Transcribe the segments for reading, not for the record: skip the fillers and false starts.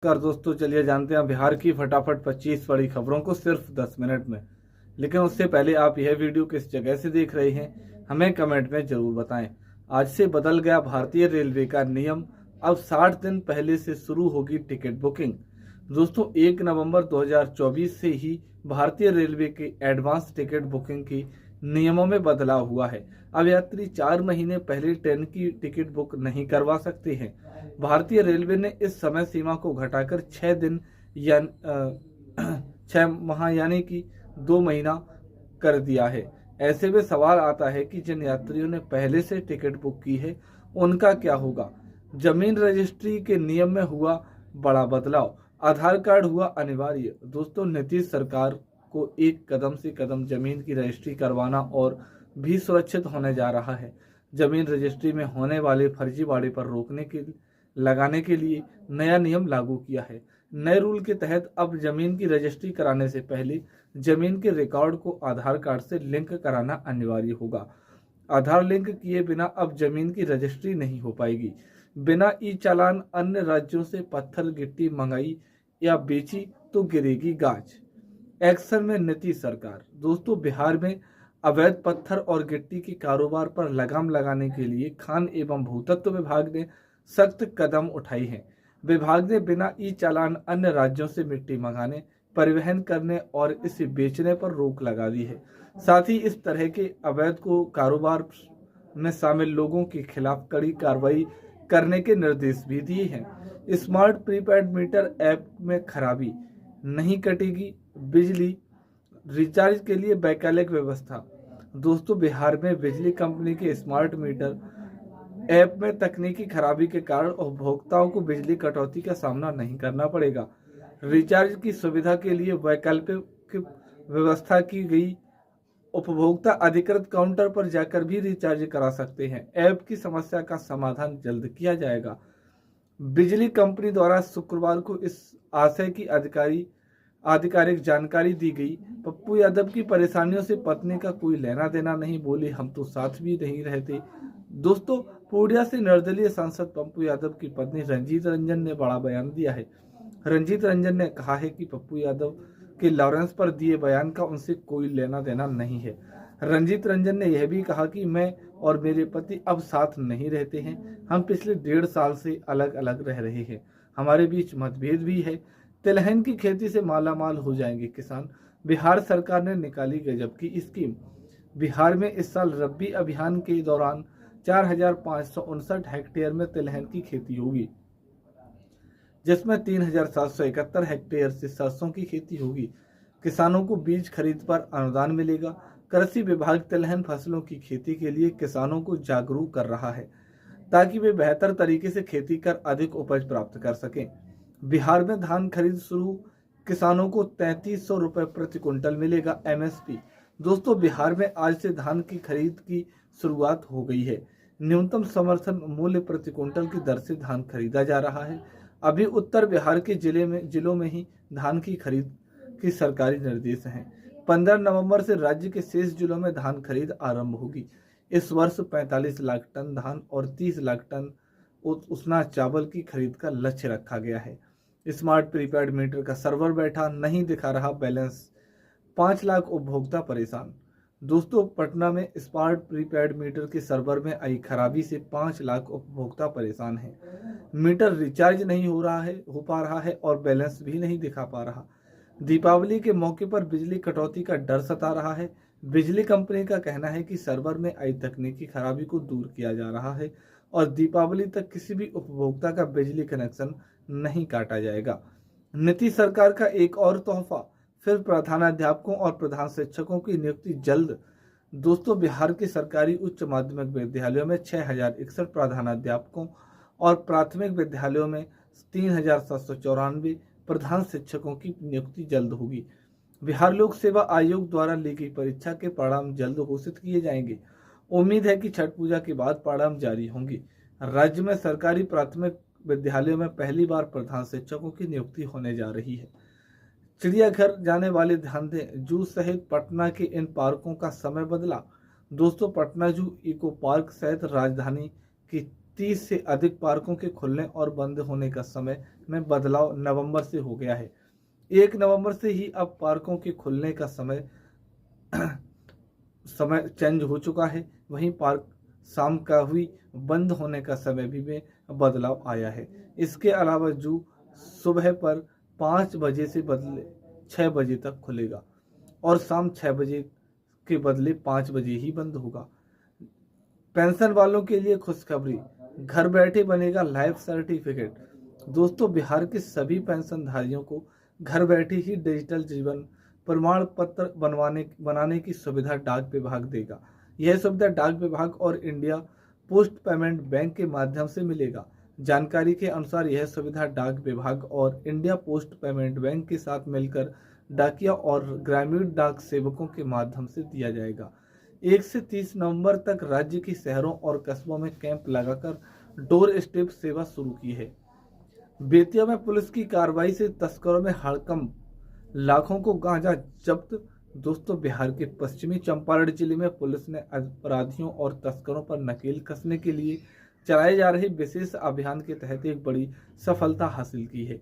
कर दोस्तों, चलिए जानते हैं बिहार की फटाफट 25 बड़ी खबरों को सिर्फ 10 मिनट में। लेकिन उससे पहले आप यह वीडियो किस जगह से देख रहे हैं हमें कमेंट में जरूर बताएं। आज से बदल गया भारतीय रेलवे का नियम। अब 60 दिन पहले से शुरू होगी टिकट बुकिंग। दोस्तों, 1 नवंबर 2024 से ही भारतीय रेलवे के एडवांस टिकट बुकिंग की नियमों में बदलाव हुआ है। अब यात्री 4 महीने पहले ट्रेन की टिकट बुक नहीं करवा सकते हैं। भारतीय रेलवे ने इस समय सीमा को घटाकर 6 दिन या 6 माह यानी कि 2 महीना कर दिया है। ऐसे में सवाल आता है कि जिन यात्रियों ने पहले से टिकट बुक की है उनका क्या होगा। जमीन रजिस्ट्री के नियम में हुआ बड़ा बदलाव। आधार कार्ड हुआ अनिवार्य। दोस्तों, नीतीश सरकार को एक कदम से कदम जमीन की रजिस्ट्री करवाना और भी सुरक्षित होने जा रहा है। जमीन रजिस्ट्री में होने वाले फर्जीवाड़े पर रोकने लगाने के लिए नया नियम लागू किया है। नए रूल के तहत अब जमीन की रजिस्ट्री कराने से पहले जमीन के रिकॉर्ड को आधार कार्ड से लिंक कराना अनिवार्य होगा। आधार लिंक किए बिना अब जमीन की रजिस्ट्री नहीं हो पाएगी। बिना ई चालान अन्य राज्यों से पत्थर गिट्टी मंगाई या बेची तो गिरेगी गाज। एक्शन में नीतीश सरकार। दोस्तों, बिहार में अवैध पत्थर और गिट्टी के कारोबार पर लगाम लगाने के लिए खान एवं भूतत्व विभाग ने सख्त कदम उठाई हैं। विभाग ने बिना ई चालान अन्य राज्यों से मिट्टी मंगाने, परिवहन करने और इसे बेचने पर रोक लगा दी है। साथ ही इस तरह के अवैध को कारोबार में शामिल लोगों के खिलाफ कड़ी कार्रवाई करने के निर्देश भी दिए हैं। स्मार्ट प्रीपेड मीटर ऐप में खराबी, नहीं कटेगी बिजली, रिचार्ज के लिए वैकल्पिक व्यवस्था। दोस्तों, बिहार में बिजली कंपनी के स्मार्ट मीटर ऐप में तकनीकी खराबी के कारण उपभोक्ताओं को बिजली कटौती का सामना नहीं करना पड़ेगा। रिचार्ज की सुविधा के लिए वैकल्पिक व्यवस्था की गई। उपभोक्ता अधिकृत काउंटर पर जाकर भी रिचार्ज करा सकते हैं। ऐप की समस्या का समाधान जल्द किया जाएगा। बिजली कंपनी द्वारा शुक्रवार को इस आशय की आधिकारिक जानकारी दी गई। पप्पू यादव की परेशानियों से पत्नी का कोई लेना देना नहीं, बोली हम तो साथ भी नहीं रहते। दोस्तों, पूर्णिया से निर्दलीय सांसद पप्पू यादव की पत्नी रंजीत रंजन ने बड़ा बयान दिया है। रंजीत रंजन ने कहा है कि पप्पू यादव के लॉरेंस पर दिए बयान का उनसे कोई लेना देना नहीं है। रंजीत रंजन ने यह भी कहा कि मैं और मेरे पति अब साथ नहीं रहते हैं। हम पिछले 1.5 साल से अलग अलग रह रहे हैं। हमारे बीच मतभेद भी है। तिलहन की खेती से मालामाल हो जाएंगे किसान। बिहार सरकार ने निकाली गजब की स्कीम। बिहार में इस साल रब्बी अभियान के दौरान 4,559 हेक्टेयर में तिलहन की खेती होगी, जिसमें 3,771 हेक्टेयर से सरसों की खेती होगी। किसानों को बीज खरीद पर अनुदान मिलेगा। कृषि विभाग तिलहन फसलों की खेती के लिए किसानों को जागरूक कर रहा है ताकि वे बेहतर तरीके से खेती कर अधिक उपज प्राप्त कर सकें। बिहार में धान खरीद शुरू। किसानों को 3,300 रुपए प्रति क्विंटल मिलेगा एमएसपी। दोस्तों, बिहार में आज से धान की खरीद की शुरुआत हो गई है। न्यूनतम समर्थन मूल्य प्रति क्विंटल की दर से धान खरीदा जा रहा है। अभी उत्तर बिहार के जिलों में ही धान की खरीद की सरकारी निर्देश हैं। 15 नवंबर से राज्य के शेष जिलों में धान खरीद आरंभ होगी। इस वर्ष 45 लाख टन धान और 30 लाख टन उसना चावल की खरीद का लक्ष्य रखा गया है। स्मार्ट प्रीपेड मीटर का सर्वर बैठा, नहीं दिखा रहा बैलेंस। 5 लाख उपभोक्ता परेशान। दोस्तों, पटना में स्मार्ट प्रीपेड मीटर के सर्वर में आई खराबी से 5 लाख उपभोक्ता परेशान हैं। मीटर रिचार्ज नहीं हो पा रहा है और बैलेंस भी नहीं दिखा पा रहा। दीपावली के मौके पर बिजली कटौती का डर सता रहा है। बिजली कंपनी का कहना है कि सर्वर में आई तकनीकी खराबी को दूर किया जा रहा है और दीपावली तक किसी भी उपभोक्ता का बिजली कनेक्शन नहीं काटा जाएगा। नीतीश सरकार का एक और तोहफा, फिर प्रधानाध्यापकों और प्रधान शिक्षकों की नियुक्ति जल्द। दोस्तों, बिहार के सरकारी उच्च माध्यमिक विद्यालयों में 6,061 प्रधानाध्यापकों और प्राथमिक विद्यालयों में 3,794 प्रधान शिक्षकों की नियुक्ति जल्द होगी। बिहार लोक सेवा आयोग द्वारा ली गई परीक्षा के परिणाम जल्द घोषित किए जाएंगे। उम्मीद है कि छठ पूजा के बाद परिणाम जारी होंगे। राज्य में सरकारी प्राथमिक विद्यालयों में पहली बार प्रधान शिक्षकों की नियुक्ति होने जा रही है। चिड़ियाघर जाने वाले ध्यान दें, जू सहित पटना के इन पार्कों का समय बदला। दोस्तों, पटना जू, इको पार्क सहित राजधानी की 30 से अधिक पार्कों के खुलने और बंद होने का समय में बदलाव नवंबर से हो गया है। 1 नवंबर से ही अब पार्कों के खुलने का समय चेंज हो चुका है। वहीं पार्क शाम का हुई बंद होने का समय भी में बदलाव आया है। इसके अलावा जू सुबह पर 5 बजे से बदले 6 बजे तक खुलेगा और शाम 6 बजे के बदले 5 बजे ही बंद होगा। पेंशन वालों के लिए खुशखबरी, घर बैठे बनेगा लाइफ सर्टिफिकेट। दोस्तों, बिहार के सभी पेंशनधारियों को घर बैठे ही डिजिटल जीवन प्रमाण पत्र बनाने की सुविधा डाक विभाग देगा। यह सुविधा डाक विभाग और इंडिया पोस्ट पेमेंट बैंक के माध्यम से मिलेगा। जानकारी के अनुसार यह सुविधा डाक विभाग और इंडिया पोस्ट पेमेंट बैंक के साथ मिलकर डाकिया और ग्रामीण डाक सेवकों के माध्यम से दिया जाएगा। 1 से 30 नवंबर तक राज्य के शहरों और कस्बों में कैंप लगाकर डोर स्टेप सेवा शुरू की है। बेतिया में पुलिस की कार्रवाई से तस्करों में हड़कंप, लाखों को गांजा जब्त। दोस्तों, बिहार के पश्चिमी चंपारण जिले में पुलिस ने अपराधियों और तस्करों पर नकेल कसने के लिए चलाए जा रहे विशेष अभियान के तहत एक बड़ी सफलता हासिल की है।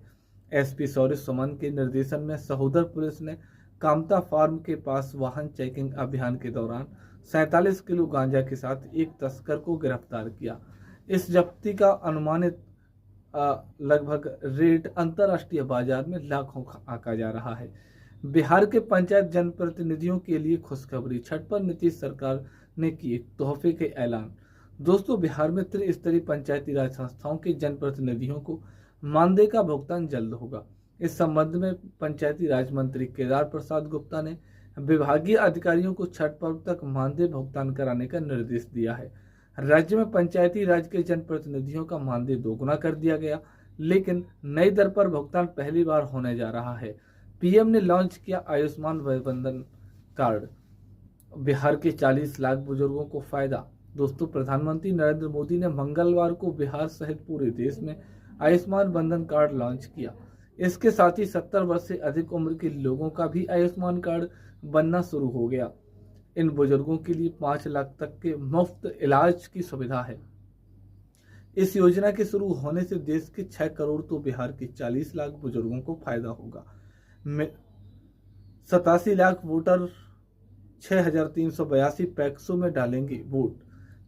एसपी शौर्य सुमन के निर्देशन में सहोदर पुलिस ने कामता फार्म के पास वाहन चेकिंग अभियान के दौरान 47 किलो गांजा के साथ एक तस्कर को गिरफ्तार किया। इस जब्ती का अनुमानित लगभग रेट अंतर्राष्ट्रीय बाजार में लाखों का आंका जा रहा है। बिहार के पंचायत जनप्रतिनिधियों के लिए खुशखबरी, छठ पर नीतीश सरकार ने किए तोहफे के ऐलान। दोस्तों, बिहार में त्रिस्तरीय पंचायती राज संस्थाओं के जनप्रतिनिधियों को मानदेय का भुगतान जल्द होगा। इस संबंध में पंचायती राज मंत्री केदार प्रसाद गुप्ता ने विभागीय अधिकारियों को छठ पर्व तक मानदेय भुगतान कराने का निर्देश दिया है। राज्य में पंचायती राज के जनप्रतिनिधियों का मानदेय दोगुना कर दिया गया, लेकिन नई दर पर भुगतान पहली बार होने जा रहा है। पीएम ने लॉन्च किया आयुष्मान वंदन कार्ड, बिहार के 40 लाख बुजुर्गों को फायदा। दोस्तों, प्रधानमंत्री नरेंद्र मोदी ने मंगलवार को बिहार सहित पूरे देश में आयुष्मान वंदन कार्ड लॉन्च किया। इसके साथ ही 70 वर्ष से अधिक उम्र के लोगों का भी आयुष्मान कार्ड बनना शुरू हो गया। इन बुजुर्गों के लिए 5 लाख तक के मुफ्त इलाज की सुविधा है। इस योजना के शुरू होने से देश के 6 करोड़ तो बिहार के 40 लाख बुजुर्गों को फायदा होगा। 87 लाख वोटर 6,382 पैक्सों में डालेंगे वोट।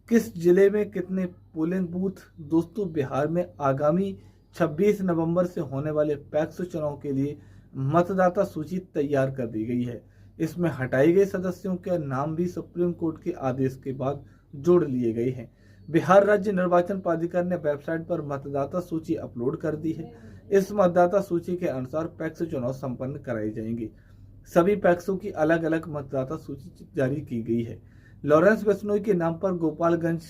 किस जिले में कितने पोलिंग बूथ? दोस्तों, बिहार में आगामी 26 नवंबर से होने वाले पैक्स चुनाव के लिए मतदाता सूची तैयार कर दी गई है। इसमें हटाए गए सदस्यों के नाम भी सुप्रीम कोर्ट के आदेश के बाद जोड़ लिए गए हैं। बिहार राज्य निर्वाचन प्राधिकार ने वेबसाइट पर मतदाता सूची अपलोड कर दी है। इस मतदाता सूची के अनुसार पैक्स चुनाव संपन्न कराए जाएंगे। सभी पैक्सों की अलग अलग मतदाता सूची जारी की गई है। लॉरेंस बिश्नोई के नाम पर गोपालगंज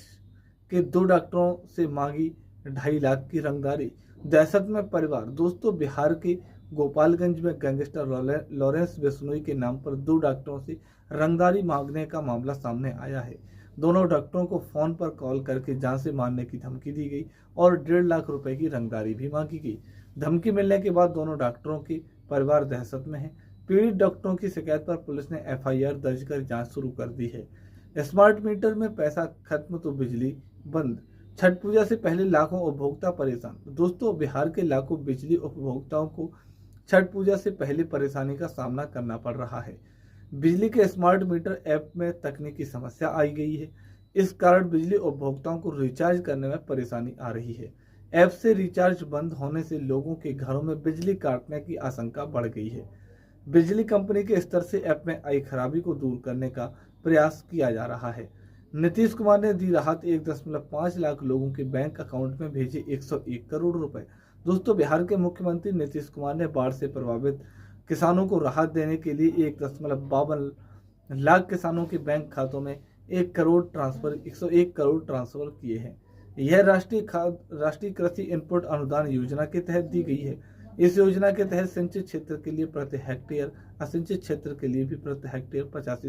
के 2 डॉक्टरों से मांगी 2.5 लाख की रंगदारी, दहशत में परिवार। दोस्तों, बिहार के गोपालगंज में गैंगस्टर लॉरेंस बिश्नोई के नाम पर 2 डॉक्टरों से रंगदारी मांगने का मामला सामने आया है। दोनों डॉक्टरों को फोन पर कॉल करके जान से मारने की धमकी दी गई और 1.5 लाख रुपए की रंगदारी भी मांगी गई। धमकी मिलने के बाद दोनों डॉक्टरों के परिवार दहशत में है। पीड़ित डॉक्टरों की शिकायत पर पुलिस ने एफआईआर दर्ज कर जांच शुरू कर दी है। स्मार्ट मीटर में पैसा खत्म तो बिजली बंद, छठ पूजा से पहले लाखों उपभोक्ता परेशान। दोस्तों, बिहार के लाखों बिजली उपभोक्ताओं को छठ पूजा से पहले परेशानी का सामना करना पड़ रहा है। बिजली के स्मार्ट मीटर ऐप में तकनीकी समस्या आई गई है। इस कारण बिजली उपभोक्ताओं को रिचार्ज करने में परेशानी आ रही है। ऐप से रिचार्ज बंद होने से लोगों के घरों में बिजली काटने की आशंका बढ़ गई है। बिजली कंपनी के स्तर से ऐप में आई खराबी को दूर करने का प्रयास किया जा रहा है। नीतीश कुमार ने दी राहत, 1.5 लाख लोगों के बैंक अकाउंट में भेजे 101 करोड़ रुपए। दोस्तों, बिहार के मुख्यमंत्री नीतीश कुमार ने बाढ़ से प्रभावित किसानों को राहत देने के लिए 1.52 लाख किसानों के बैंक खातों में 101 करोड़ ट्रांसफर किए हैं। यह राष्ट्रीय कृषि इनपुट अनुदान योजना के तहत दी गई है। इस योजना के तहत सिंचित क्षेत्र के लिए प्रति हेक्टेयर, असिंचित क्षेत्र के लिए भी प्रति हेक्टेयर 85